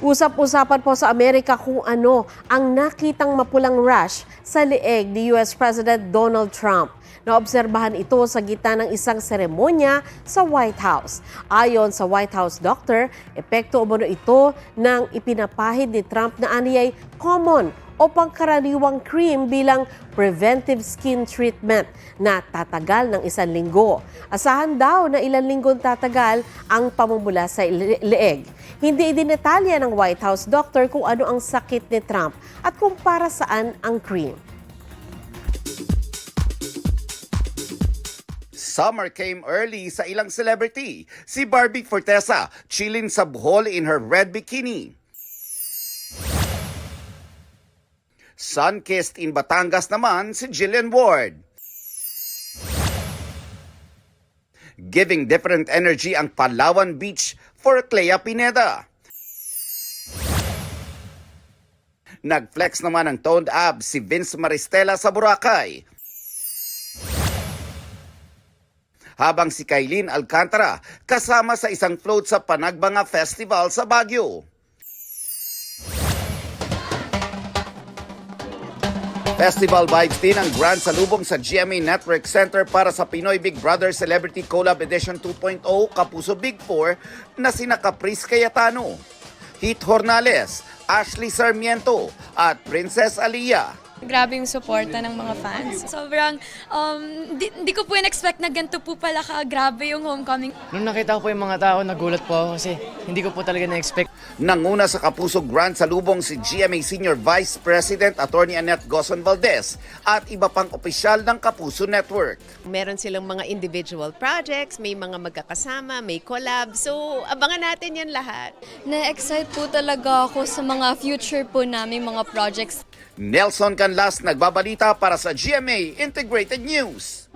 Usap-usapan po sa Amerika kung ano ang nakitang mapulang rash sa leeg ni US President Donald Trump. Naobserbahan ito sa gitna ng isang seremonya sa White House. Ayon sa White House doctor, epekto umano ito ng ipinapahid ni Trump na aniyay common o pangkaraniwang cream bilang preventive skin treatment na tatagal ng 1 linggo. Asahan daw na ilang linggong tatagal ang pamumula sa leeg. Hindi idinetalya ng White House doctor kung ano ang sakit ni Trump at kung para saan ang cream. Summer came early sa ilang celebrity. Si Barbie Fortesa, chilling sa Bohol in her red bikini. Sun-kissed in Batangas naman si Jillian Ward. Giving different energy ang Palawan Beach for Clea Pineda. Nag-flex naman ng toned abs si Vince Maristela sa Boracay. Habang si Kailin Alcantara kasama sa isang float sa Panagbanga Festival sa Baguio. Festival vibes din ang grand salubong sa GMA Network Center para sa Pinoy Big Brother Celebrity Collab Edition 2.0 Kapuso Big Four na sina Caprice Cayetano, Heath Hornales, Ashley Sarmiento at Princess Aliyah. Grabe yung suporta ng mga fans. Sobrang, di ko po in-expect na ganito po pala ka-grabe yung homecoming. Nung nakita ko po yung mga tao, nagulat po ako kasi hindi ko po talaga na-expect. Nanguna sa Kapuso Grand Salubong si GMA Senior Vice President Attorney Annette Gozon Valdez at iba pang opisyal ng Kapuso Network. Meron silang mga individual projects, may mga magkakasama, may collab. So, abangan natin yan lahat. Na-excite po talaga ako sa mga future po namin mga projects. Nelson Canlas nagbabalita para sa GMA Integrated News.